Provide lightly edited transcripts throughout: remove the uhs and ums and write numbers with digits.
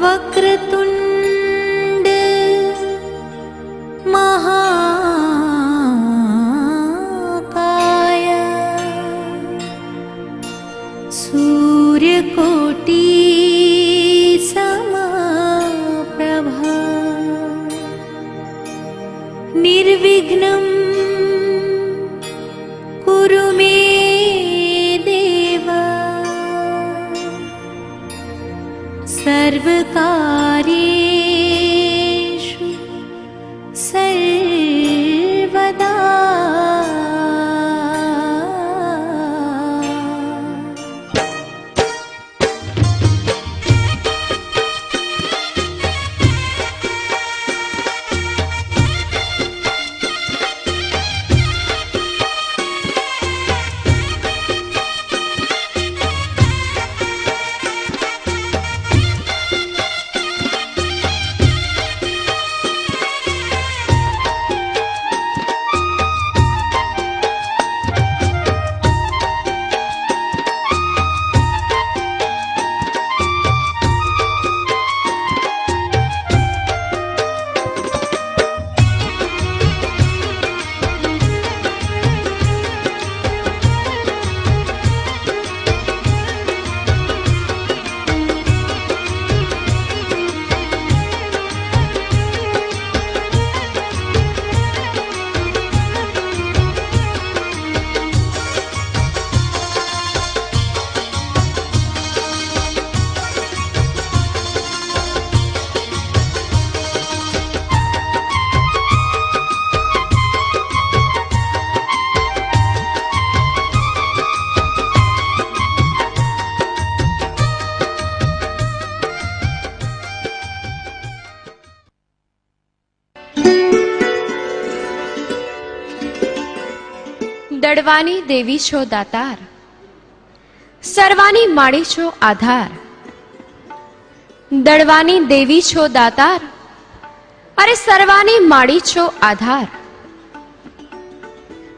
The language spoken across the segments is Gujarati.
वक्रतुंड महाकाय सूर्यकोटि समप्रभा निर्विघ्नं कुरु मे देव सर्वकार्येषु सर्वदा। દડવાની દેવી છો દાતાર, સર્વાની માળી છો આધાર. દડવાની દેવી છો દાતાર, અરે સર્વાની માળી છો આધાર.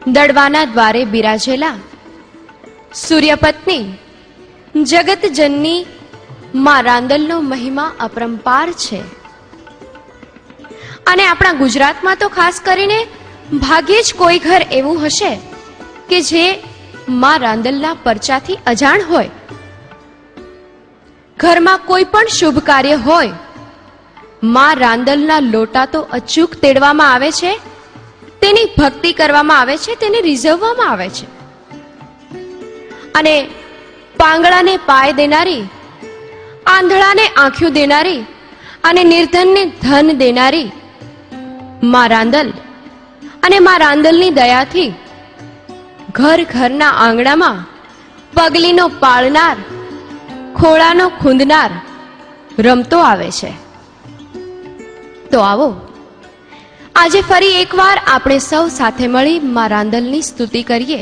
દડવાના દ્વારે બિરાજેલા સૂર્યપત્ની જગતજનની માં રાંદલનો મહિમા અપરંપાર છે. અને આપણા ગુજરાતમાં તો ખાસ કરીને ભાગ્યે જ કોઈ ઘર એવું હશે કે જે માં રાંદલના પરચાથી અજાણ હોય. ઘરમાં કોઈ પણ શુભ કાર્ય હોય, માં રાંદલના લોટા તો અચૂક તેડવામાં આવે છે, તેની ભક્તિ કરવામાં આવે છે, તેને રીઝવવામાં આવે છે. અને પાંગળાને પાય દેનારી, આંધળાને આંખ્યું દેનારી અને નિર્ધનને ધન દેનારી માં રાંદલ અને માં રાંદલની દયાથી ઘર ઘરના આંગણામાં પગલીનો પાળનાર, ખોળાનો ખૂંદનાર રમતો આવે છે. તો આવો આજે ફરી એકવાર આપણે સૌ સાથે મળી માં રાંદલની સ્તુતિ કરીએ.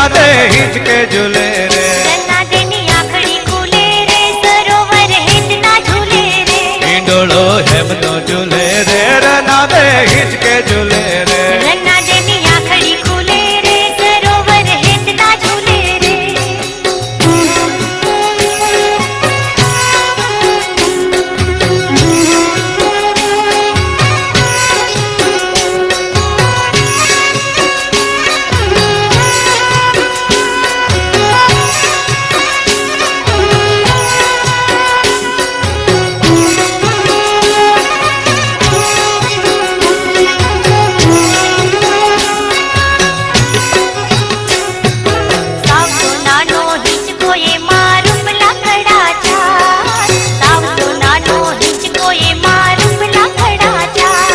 रना दे हिचके झूले रे रना देनी आखड़ी खुले रे सरोवर हेठ ना झूले रे હિંડોળો હેમનો ઝૂલે રે રના દે હિચકે ઝૂલે રે रना देनी आखड़ी खुले रे सरोवर हेठ ना झूले रे સાવતો નાનો હિંચકો એ મારું લાકડા ચાર સાવતો નાનો હિંચકો એ મારું લાકડા ચાર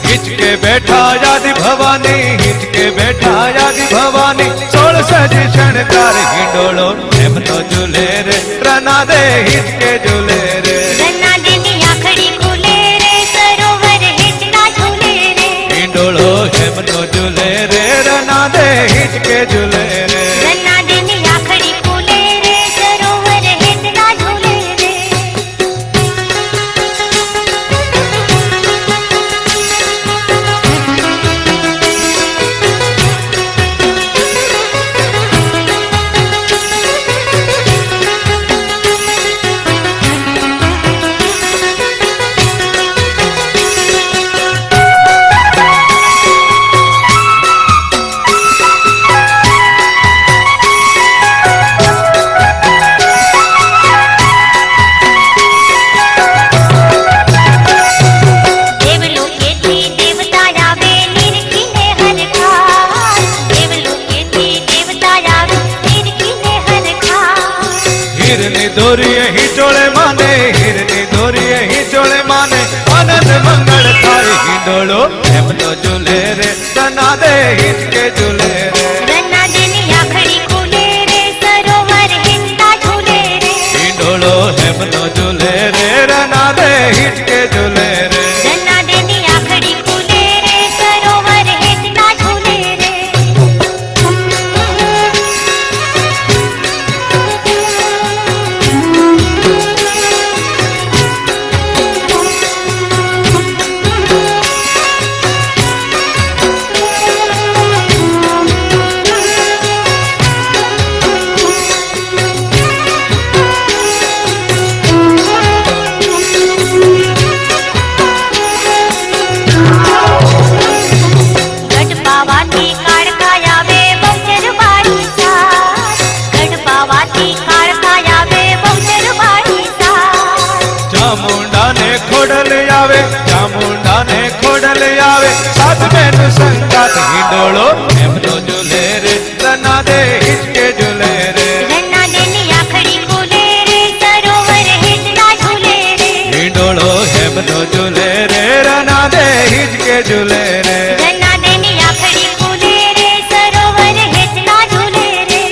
હિચકે બેઠા યાદી ભવાની હિચકે બેઠા યાદી ભવાની 16 સજી શણગાર હિંડોળો હેમનો ઝૂલે રે રના દે હિચકે ઝૂલે રે રના દેની આખડી ખુલે રે સરોવર હેઠ ના ઝૂલે રે હિંડોળો હેમનો ઝૂલે રે રના દે હિચકે ઝૂલે રે રના દેની આખડી ખુલે રે સરોવર હેઠ ના ઝૂલે રે દેવલોકેથી દેવતા આવે નિરખીને હરખા દેવલોકેથી દેવતા આવે નિરખીને હરખા હીરની દોરીએ હિંચોળે માને હીરની દોરીએ હિંચોળે માને આનંદ મંગળ થાય હિંડોળો હેમનો ઝૂલે રે રના દે હિચકે ઝૂલે રે રના દેની આખડી ખુલે રે સરોવર હેઠ ના ઝૂલે રે હિંડોળો હેમનો ઝૂલે રે રના દે હિચકે ઝૂલે રે રના દેની આખડી ખુલે રે સરોવર હેઠ ના ઝૂલે રે ગઢ પાવાથી કાળકા આવે બહુચર વાળી સાર ગઢ પાવાથી કાળકા આવે બહુચર વાળી સાર ચામુંડાને ખોડલ આવે ચામુંડાને ખોડલ આવે સાત બેન સંગાત હિંડોળો હેમનો ઝૂલે રે રના દે હિચકે ઝૂલે રે રના દેની આખડી ખુલે રે સરોવર હેઠ ના ઝૂલે રે હિંડોળો હેમનો ઝૂલે રે રના દે હિચકે ઝૂલે રે રના દેની આખડી ખુલે રે સરોવર હેઠ ના ઝૂલે રે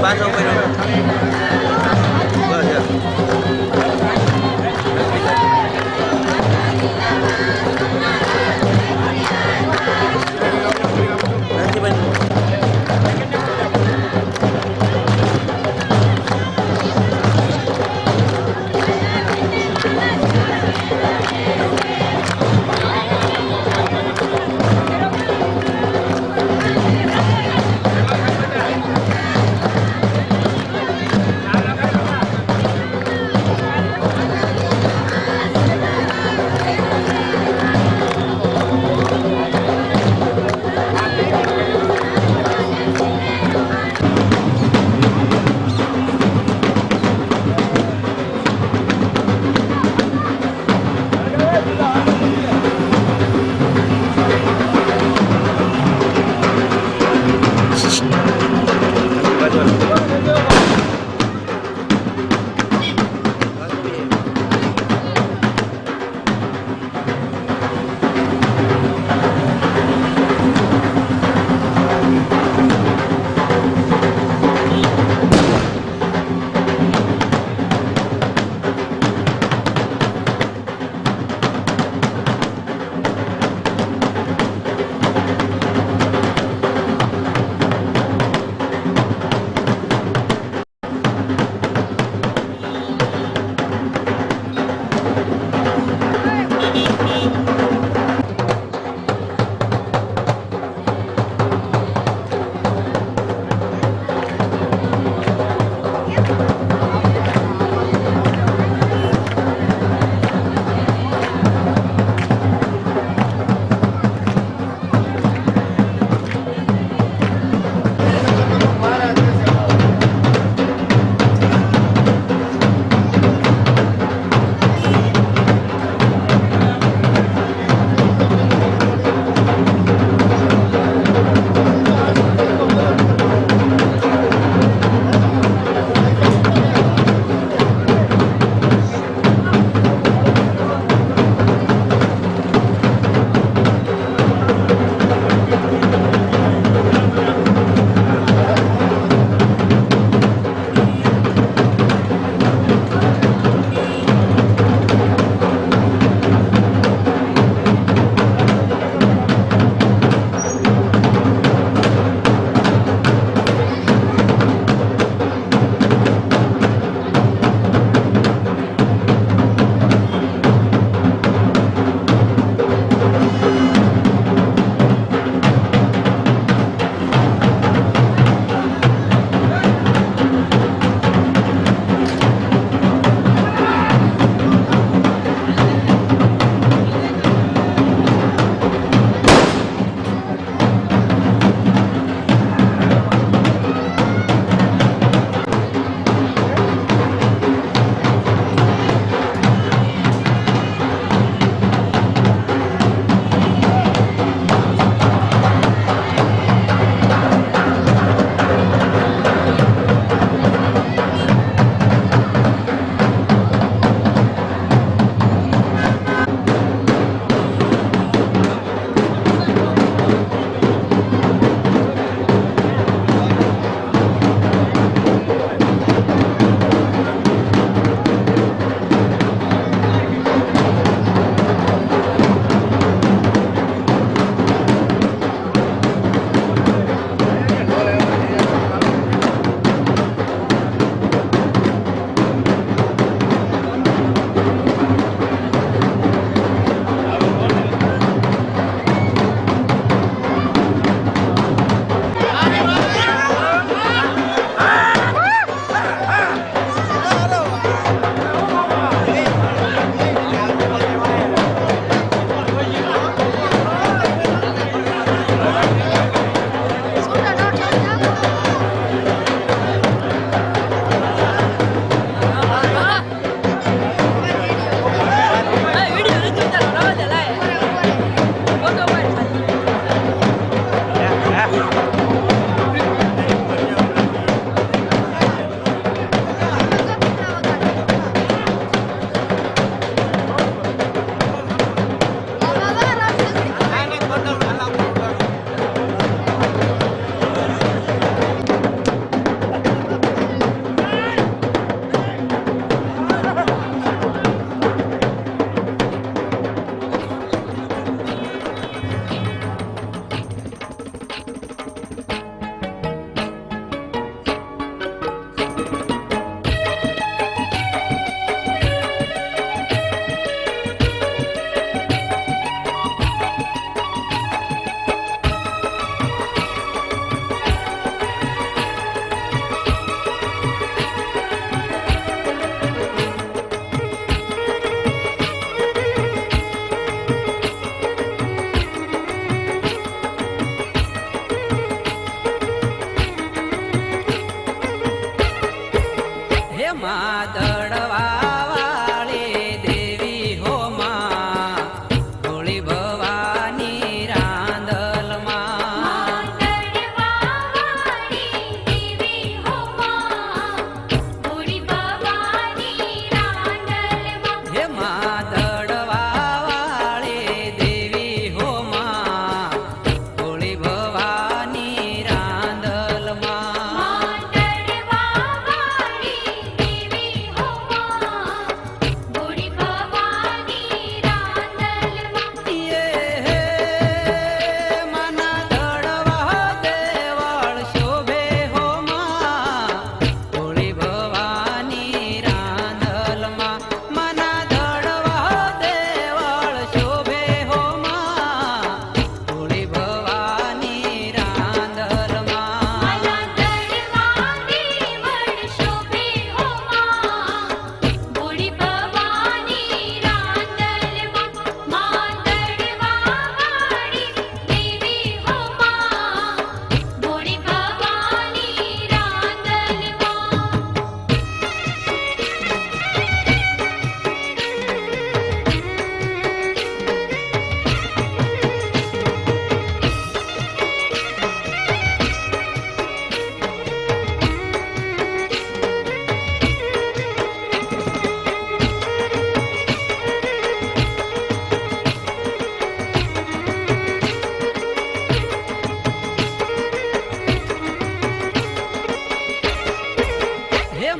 પાછો કર્યો બસ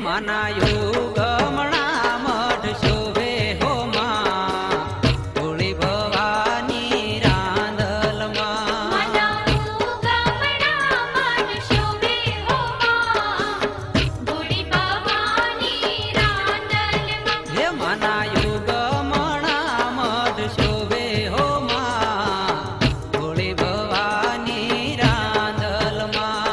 માના યુગમણા મઢ શોભે હો માં ભોળી ભવાની રાંદલમાં હે માના યુગમણા મઢ શોભે હો માં ભોળી ભવાની રાંદલમાં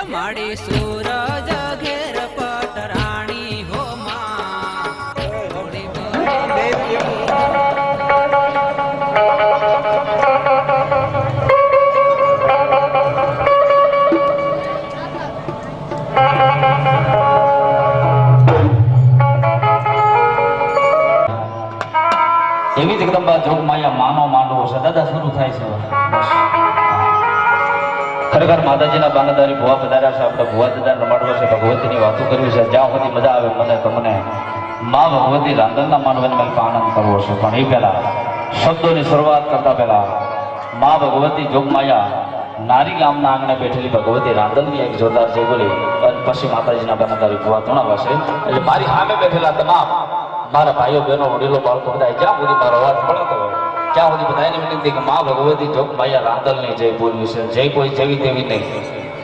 માડી સૂરજ ઘેર પટરાણી હો માં ભોળી એવી જ જગદંબા જોગમાયા માનો માંડવો છે દાદા શરૂ થાય છે બસ ખરેખર માતાજીના બાંગદારી ભુવા પધાર્યા છે આપણે ભુવા દાદા રમાડવા છે ભગવતીની વાતો કરવી છે જ્યાં સુધી મજા આવે મને તમને મા ભગવતી રાંદલના માનવાની મને આનંદ કરવો છે પણ એ પહેલા શબ્દોની શરૂઆત કરતા પહેલા મા ભગવતી જોગમાયા નારી ગામના આંગણે બેઠેલી ભગવતી રાંદલની એક જોરદાર છે બોલી અને પછી માતાજીના બાંગદારી ભુવા ધોણાવા છે એટલે મારી સામે બેઠેલા તમામ મારા ભાઈઓ બહેનો વડીલો બાળકો બધા જ્યાં સુધી મારો અવાજ પડતો હોય ત્યાં સુધી બધાને વિનંતી કે મા ભગવતી જોગમાયા રાંદલની જય બોલવી છે જય કોઈ જેવી તેવી નહીં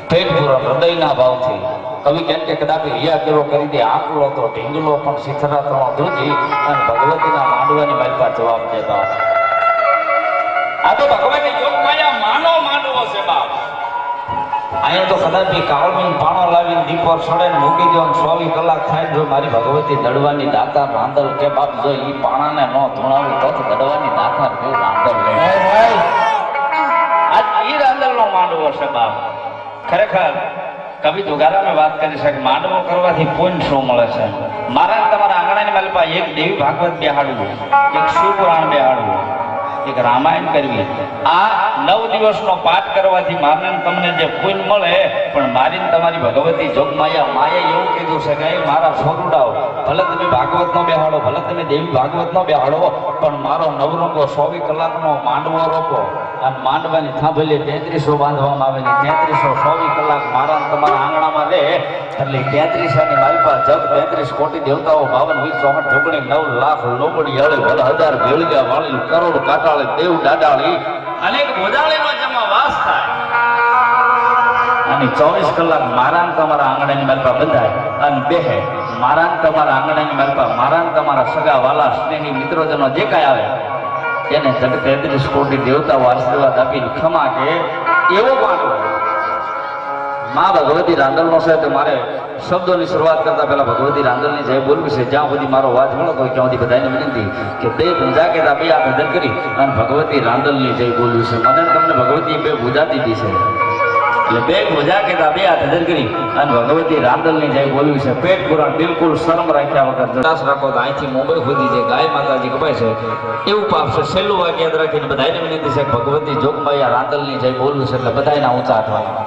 પેટ પૂરણ હૃદયના ભાવથી કવિ કેમ કે કદાચ હિયા કેરો કરી દે આંકડો તો ઢીંગલો પણ શિખરા ત્રણ ધ્રુજી અને ભગવતીના માંડવાની મારી પાસે જવાબ દેતા આ તો ભગવતી જોગમાયા માનો માંડવો છે બાપ અહીંયા તો કદાચ કાવમીન પાણો લાવીને દીપોર સડે ને મૂકી દો 24 કલાક થાય જો મારી ભગવતી દડવાની દાતા રાંદલ કે બાપ જો ઈ પાણાને ન ધૂણાવું તો દડવાની દાતા કે રાંદલ આજ ઈ રાંદલનો માંડવો છે બાપ ખરેખર કવિ દુગારામાં વાત કરી છે કે માંડવો કરવાથી પુણ્ય શું મળે છે. મારા ને તમારા આંગણાની માલપા એક દેવી ભાગવત બેહાડવું, એક શિવપુરાણ બેહાડવું, એક રામાયણ કરવી. આ 9 દિવસનો પાઠ કરવાથી મારે તમને જે પુણ્ય મળે, પણ મારી તમારી ભગવતી જોગમાયા માયા એવું કીધું છે કે મારા સોરુડાઓ ભલે તમે ભાગવત નો બેહાડો, ભલે તમે દેવી ભાગવત નો બેહાડો, પણ મારો નવરંગો 24 કલાકનો માંડવો રોકો. આ માંડવાની થાંભલી 3300 બાંધવામાં આવે ને 3324 કલાક મારા તમારા આંગણામાં રહે એટલે 33 ની માલપા જગ 33 કોટી દેવતાઓ 52 20 64 જોગણી 9 લાખ લોબડી અળે ભલે હજાર ભેળિયા વાળી કરોડ કાટાળે દેવ દાડાળી અનેક બોજાળીનો જેમાં વાસ થાય અને 24 કલાક મારા તમારા આંગણાની માલપા બંધાય અને બેહે. મારા તમારા આંગણાની માલપા મારા તમારા સગા વાલા સ્નેહી મિત્રોજનો જે કાંઈ આવે એને જગ 33 કોટી દેવતાઓ આશીર્વાદ આપીને ખમા કે એવો માંડવો માં ભગવતી રાંદલનો છે. તો મારે શબ્દોની શરૂઆત કરતા પહેલા ભગવતી રાંદલની જય બોલવી છે. જ્યાં સુધી મારો અવાજ મળતો હોય ત્યાં સુધી બધાને વિનંતી કે બે પૂજા કે બે આ ભજન કરી અને ભગવતી રાંદલની જય બોલવી છે. મને તમને ભગવતી બે પૂજા દીધી છે એટલે બે પૂજા કે બે આ ભજન કરી અને ભગવતી રાંદલની જય બોલવી છે. પેટ પુરાણ બિલકુલ શરમ રાખ્યા વગર જટાશ રાખો તો અહીંથી મુંબઈ સુધી જે ગાય માતાજી કપાય છે એવું પાપ છે. છેલ્લું વાક્ય યાદ રાખીને બધાને વિનંતી છે ભગવતી જોગમાયા રાંદલની જય બોલવી છે એટલે બધાના ઊંચા હાથવાના.